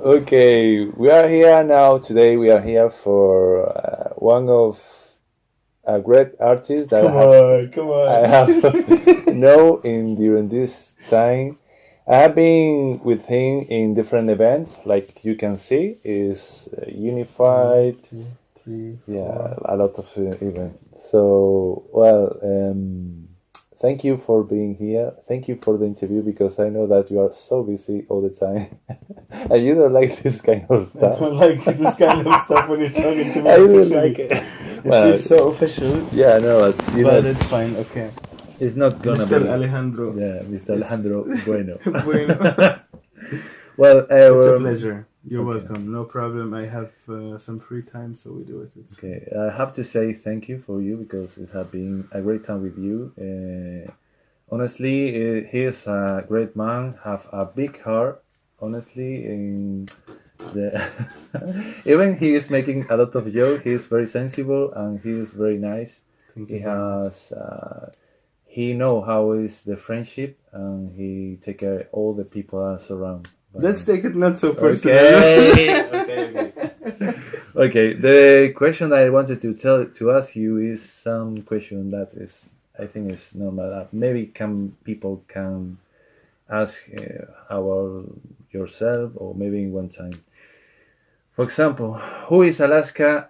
Okay, we are here now. Today we are here for one of a great artist that Come I on. have know in during this time. I have been with him in different events, like you can see, is One, unified. two, three, Yeah, four. a lot of events. So, well, thank you for being here. Thank you for the interview because I know that you are so busy all the time, and you don't like this kind of I stuff. don't like this kind of stuff when you're talking to me I don't like officially. it. It Well, feels so official, yeah, no, it's but it's fine. Okay, it's not gonna Mr. be. Alejandro. Yeah, Mr. It's Alejandro Bueno. bueno. Well, It's a pleasure. You're okay. welcome. No problem. I have some free time, so we do it. It's fine. Okay, I have to say thank you for you because it has been a great time with you. Honestly, he is a great man. Have a big heart. Honestly, in the even he is making a lot of joke. He is very sensible and he is very nice. Thank He you very much. has he know how is the friendship and he take care all the people are surround by Let's him. take it not so personal. Okay. Okay. The question I wanted to ask you is some question that is I think is normal. Maybe can people can ask about yourself or maybe in one time. For example, who is Alaska?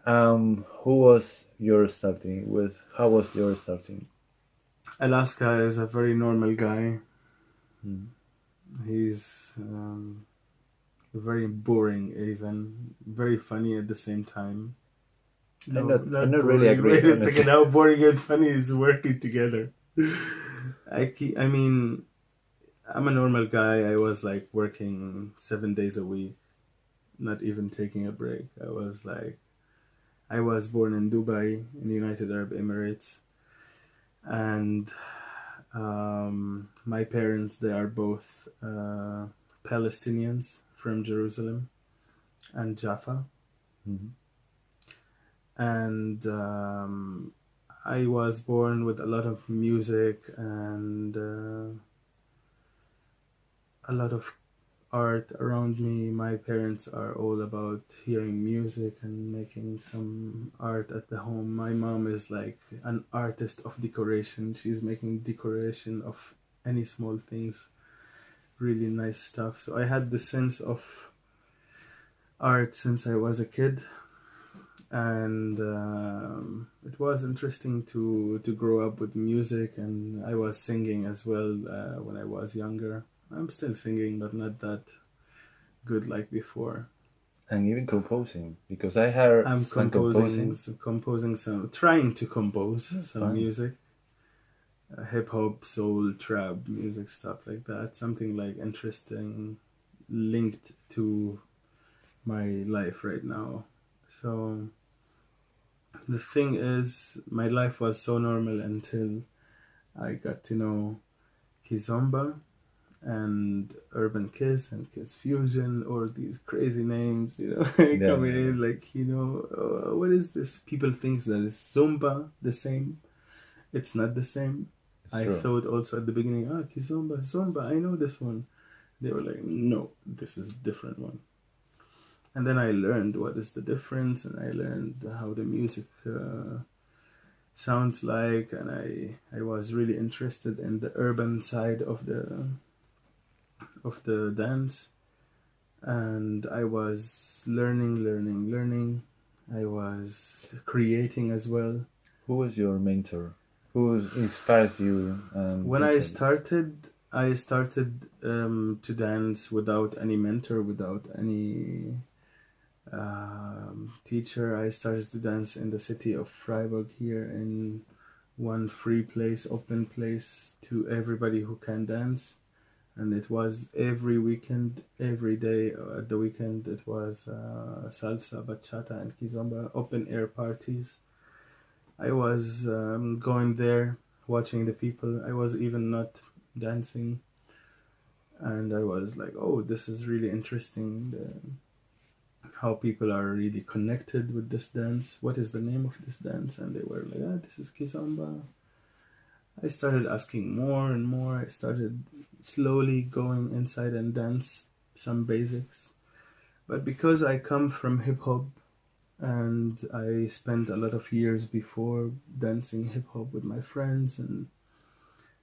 Who was your starting? With how was your starting? Alaska is a very normal guy. Mm. He's very boring, even very funny at the same time. I'm No, not. I'm not not really boring. agree. Wait a Honestly. second. How boring and funny is working together? I mean, I'm a normal guy. I was like working 7 days a week, not even taking a break. I was born in Dubai, in the United Arab Emirates, and my parents, they are both Palestinians from Jerusalem and Jaffa, Mhm. and I was born with a lot of music and a lot of art around me. My parents are all about hearing music and making some art at the home. My mom is like an artist of decoration. She's making decoration of any small things, really nice stuff. So I had the sense of art since I was a kid, and it was interesting to grow up with music. And I was singing as well when I was younger. I'm still singing, but not that good like before. And even composing because I heard I'm some composing. composing some, trying to compose some Fine. music, hip hop, soul, trap music, stuff like that. Something like interesting, linked to my life right now. So the thing is, my life was so normal until I got to know Kizomba and Urban Kiss and Kiss Fusion, or these crazy names, Yeah, coming in like, what is this? People think that it's Zumba the same. It's not the same. it's I true. thought also at the beginning, Kizomba, Zumba, I know this one. They were like, no, this is different one. And then I learned what is the difference, and I learned how the music sounds like, and I was really interested in the urban side of the dance, and I was learning. I was creating as well. Who was your mentor? Who inspires you? When Who I tell you? started, to dance without any mentor, without any teacher. I started to dance in the city of Freiburg here, in one free place, open place to everybody who can dance. And it was every weekend, every day at the weekend. It was salsa, bachata, and kizomba open air parties. I was going there, watching the people. I was even not dancing, and I was like, "Oh, this is really interesting. How people are really connected with this dance. What is the name of this dance?" And they were like, "This is kizomba." I started asking more and more. I started slowly going inside and dance some basics. But because I come from hip hop and I spent a lot of years before dancing hip hop with my friends and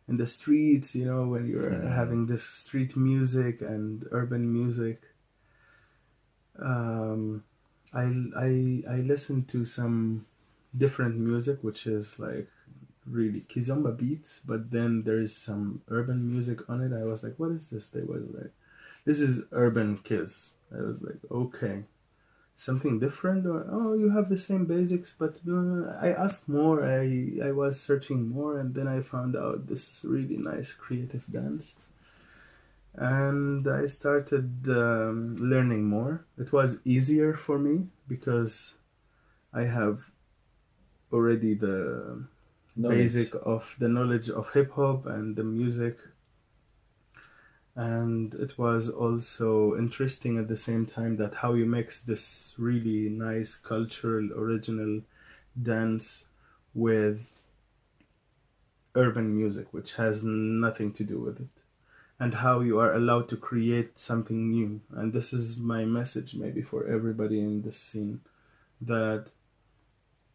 in the streets, you know, when you're Yeah. having this street music and urban music, um, I listen to some different music, which is like really kizomba beats, but then there is some urban music on it. I was like, what is this? They were like, this is urban kiz. I was like, okay, something different, or oh, you have the same basics, but I asked more. I was searching more, and then I found out this is a really nice creative dance, and I started learning more. It was easier for me because I have already the Knowledge. basic of the knowledge of hip hop and the music, and it was also interesting at the same time that how you mix this really nice cultural original dance with urban music which has nothing to do with it, and how you are allowed to create something new. And this is my message maybe for everybody in this scene, that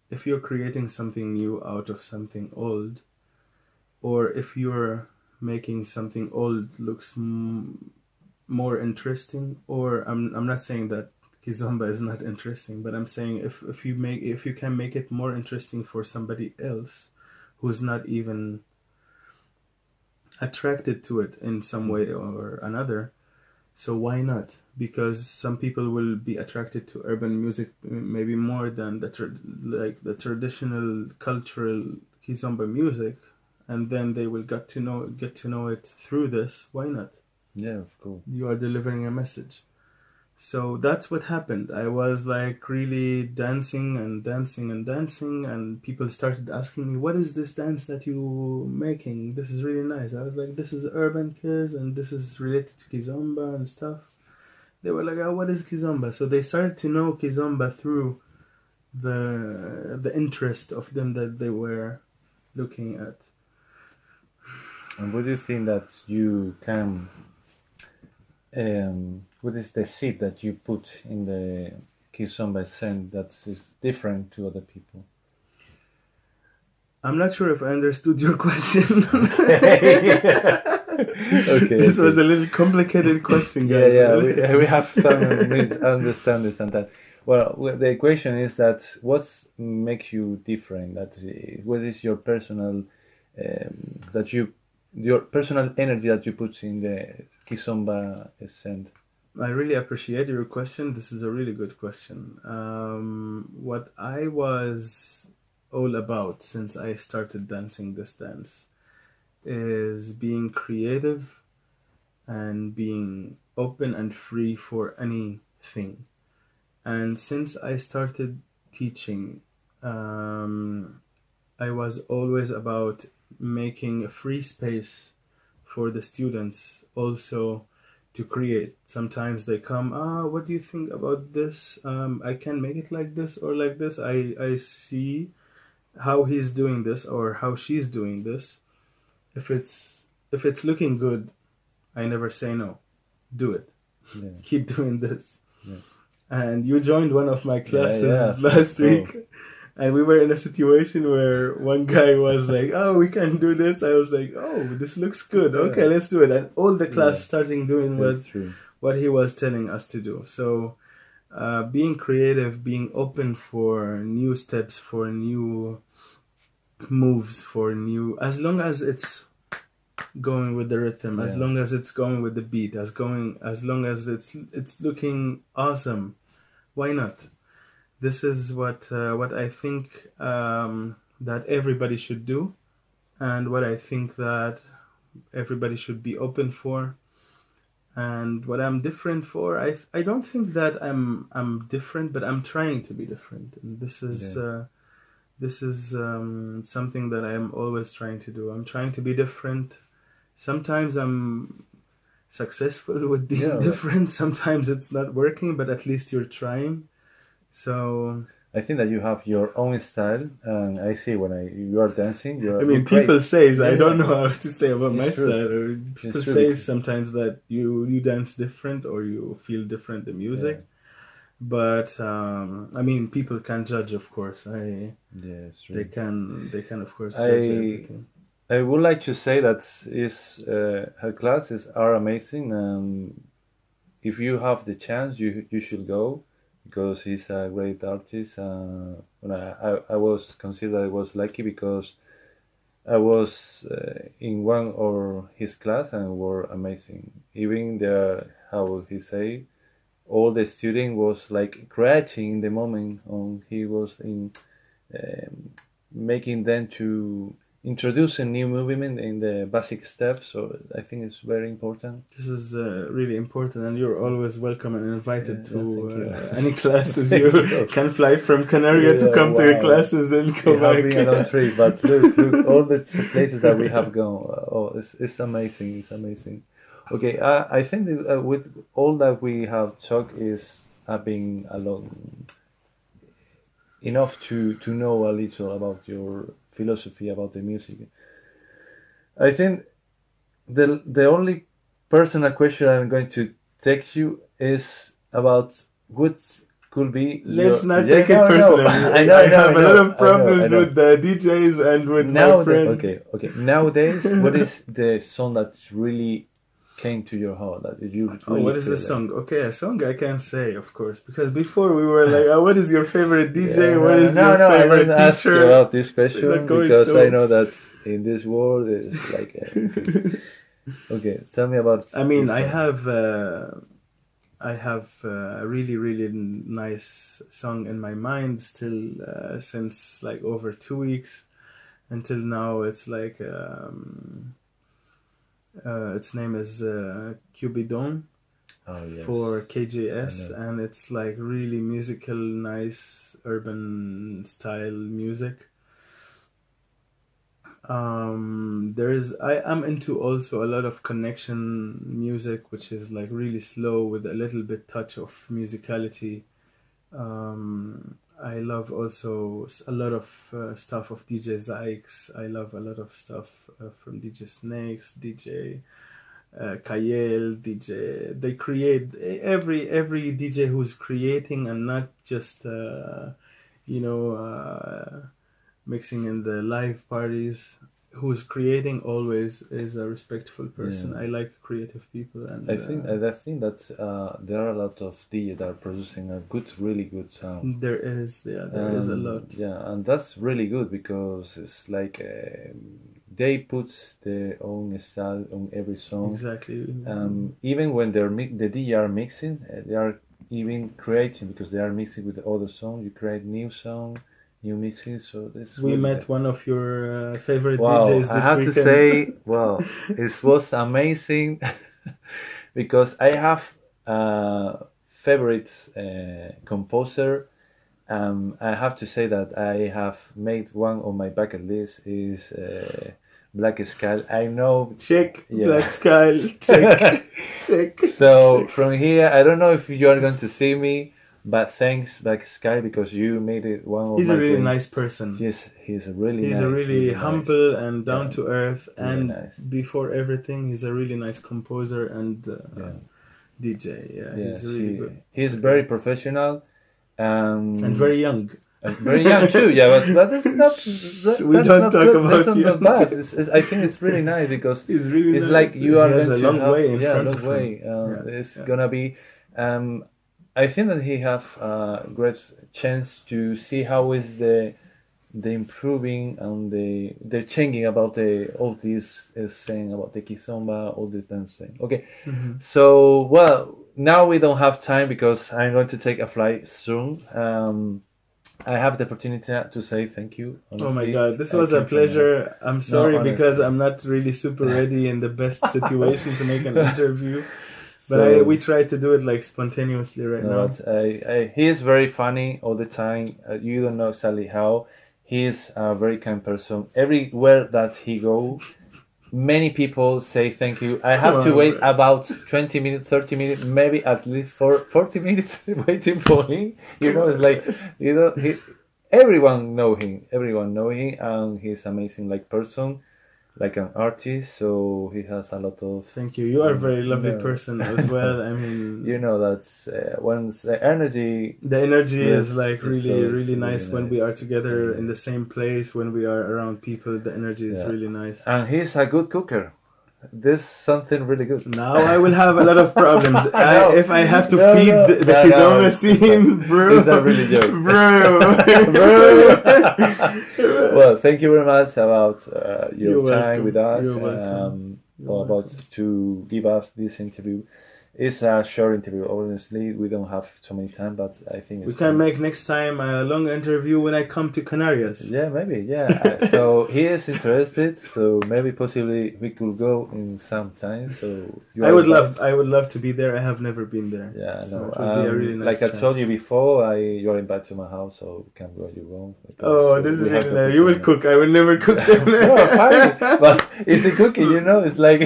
if you're creating something new out of something old, or if you're making something old looks more interesting, or I'm not saying that kizomba is not interesting, but I'm saying if you can make it more interesting for somebody else who's not even attracted to it in some way or another, so why not? Because some people will be attracted to urban music maybe more than like the traditional cultural kizomba music, and then they will get to know it through this. Why not? Yeah, of course. You are delivering a message. So that's what happened. I was like really dancing and dancing and dancing, and people started asking me, "What is this dance that you making? This is really nice." I was like, "This is urban kids, and this is related to kizomba and stuff." They were like, "Oh, what is kizomba?" So they started to know kizomba through the interest of them that they were looking at. And what do you think that you can? What is the seed that you put in the kizomba scent that is different to other people? I'm not sure if I understood your question. Okay. Okay. This was Okay. a little complicated question, Yeah, guys. yeah, we have some misunderstandings and that. Well, the question is that what makes you different? That what is your personal that you your personal energy that you put in the kizomba scent? I really appreciate your question. This is a really good question. What I was all about since I started dancing this dance is being creative and being open and free for anything. And since I started teaching, um, I was always about making a free space for the students also to create. Sometimes they come, what do you think about this? I can make it like this or like this. I see how he's doing this or how she's doing this. If it's looking good, I never say no. Do it. Yeah, Keep doing this. yeah, And you joined one of my yeah, yeah. classes For last sure. week, and we were in a situation where one guy was like, "Oh, we can do this." I was like, "Oh, this looks good. Okay, Yeah, let's do it." And all the yeah. class starting doing That's true. what he was telling us to do. So, being creative, being open for new steps, for new moves, for new, as long as it's going with the rhythm, as Yeah, long as it's going with the beat, as long as it's looking awesome. Why not? This is what I think that everybody should do, and what I think that everybody should be open for, and what I'm different for. I don't think that I'm different, but I'm trying to be different, and yeah, this is something that I'm always trying to do. I'm trying to be different. Sometimes I'm successful with being yeah. But different. Sometimes it's not working, but at least you're trying. So I think that you have your own style, and I see when you are dancing, I you mean, create. people says I Yeah, don't yeah. know how to say about my It's true. style. Or It's people true say because sometimes that you dance different or you feel different the yeah, music. But I mean, people can judge, of course. Yeah, it's They true. can of course judge I everything. I would like to say that her classes are amazing, and if you have the chance, you should go because he's a great artist. When I was considered I was lucky because I was in one or his class and were amazing. Even the how he say all the student was like crashing in the moment on he was in um, making them to introduce a new movement in the basic steps. So I think it's very important. This is really important, and you're always welcome and Yeah, invited yeah, thank to you. any classes. Thank You you. can fly from Canaria to Yeah, come to your wow. classes and It go have been a long back. trip, but look, all the places that we have gone. Oh, it's amazing. It's amazing. Okay, I think that, with all that we have talked is have been a lot enough to know a little about your philosophy about the music. I think the only personal question I'm going to text you is about what could be Let's your not yeah take it no personally. I know I have a lot of I problems know with the DJs and with my friends. okay nowadays what is the song that really came to your heart that you Oh, really what is the feel like song? Okay, a song I can say, of course, because before we were like, oh, what is your favorite yeah DJ? What is your no I don't favorite ask you teacher? about this We're not question going because I so. know that in this world it's like okay tell me about I mean, this song. I have a really, really nice song in my mind still since like over 2 weeks until now. It's like its name is Cupidon Oh for yes, I KJS, know. and it's like really musical, nice urban style music. I'm into also a lot of connection music, which is like really slow with a little bit touch of musicality. I love also a lot of stuff of DJ Zykes. I love a lot of stuff from DJ Snakes, DJ Kayel, DJ. They create every DJ who's creating and not just you know mixing in the live parties. Who's creating always is a respectful person. Yeah, I like creative people, I and think I think that there are a lot of DJs that are producing a good, really good sound. there is a lot. Yeah, and that's really good because it's like they put their own style on every song. Exactly. Even when the DJ are mixing, they are even creating because they are mixing with the other song. You create new song, new mixing. So that's We really met one of your favorite wow. DJs I this have to weekend. say, well, it was amazing because I have a favorite composer. I have to say that I have made one on my bucket list is Black Sky. I know, Check yeah. Black Sky. Check, check, So check. from here, I don't know if you are going to see me, but thanks Black Sky because you made it one of He's a my really dreams. nice person. Yes, he's He's a really really nice. humble and down Yeah, to earth, really and nice. before everything, he's a really nice composer and Yeah, DJ. Yeah, yeah. he's really She good. he's Good very guy. professional. And Um, very young. very young too, yeah, but that's not We that's don't not talk good. That's about not young. bad. I think it's really nice because He's really it's like nice. you He are has going a to long have way in yeah a front long of him. way. Yeah, It's yeah. gonna be. I think that he have a great chance to see how is the improving and the changing about the all this is saying about the kizomba, all this dance thing. Okay, Mhm. so well now we don't have time because I'm going to take a flight soon. I have the opportunity to say thank you. Oh my Honestly, God, this I was a came from my heart. pleasure. I'm No, sorry because honestly. I'm not really super ready in the best situation to make an interview, but we So try to do it like spontaneously right no, now. but he is very funny all the time. You don't know exactly how. He is a very kind person. Everywhere that he go, many people say thank you. I Come have to on, wait bro. about 20 minutes, 30 minutes, maybe at least for 40 minutes waiting for him. You Come know, it's on, like bro. everyone know him. Everyone know him, and he's amazing like person. like an artist, so he has a lot of. Thank you. You are a very lovely Yeah. person as well. I mean, You know that's once the energy. the energy Yes, is like it's really, so- it's really really nice when we nice. are together Yeah. in the same place, when we are around people. The energy is Yeah. really nice. And he's a good cooker. This something really good. Now I will have a lot of problems. No. If I have to No, feed no. the No, Kizome it's scene, bro. It's a really joke. Bro. Well, thank you very much about your You're time welcome. with us. You're welcome. You're About welcome. to give us this interview. It's a short interview. Honestly, we don't have so many time, but I think We it's can make next time a long interview when I come to Canarias. Yeah, maybe. Yeah. So he is interested. So maybe possibly we could go in some time. So you I are would invited. love. I would love to be there. I have never been there. Yeah, So no. it would be a really nice Like I chance. told you before, you are invited to my house, so we can go. You go. Oh, this is we have really the nice. You will opportunity. cook. I will never cook. No, fine. But is it cooking? You know, it's like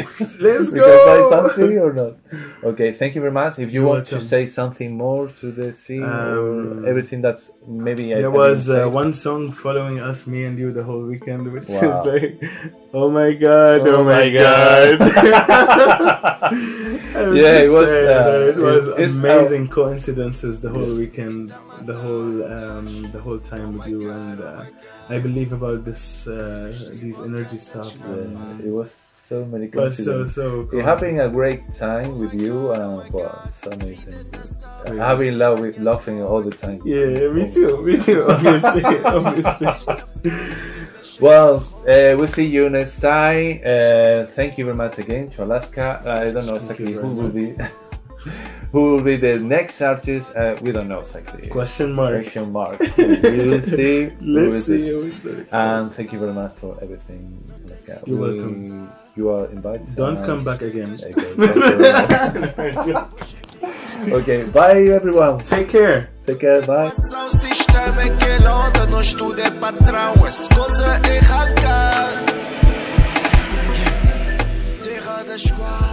Let's we go. can buy something or not. Okay, thank you very much. If you You're want to welcome. say something more to the scene or everything that's maybe I There didn't was say. one song following us, me and you, the whole weekend, which Wow. is like, oh my god, Oh oh my my god. I was Yeah, just it was, saying that it was it's amazing coincidences the whole weekend, the whole time with you, and I believe about this these energy stuff. Yeah, it was so many It was coincidences. so cool. Having a great time with you, well, it's amazing. Yeah. Having laughing all the time. Yeah, me too, obviously, obviously. Well, we'll see you next time. Thank you very much again to Alaska. I don't know exactly you who very will be who will be the next artist. We don't know exactly. Question mark. Question mark. We will see. We will Let's see. And thank you very much for everything. You're welcome. You are invited. Don't come back again. Okay, thank you very much. Okay, bye everyone. Take care. Take care, bye. O sistema é que ele anda, nós tudo é patrão, essa coisa é errada. Terra da esquadra.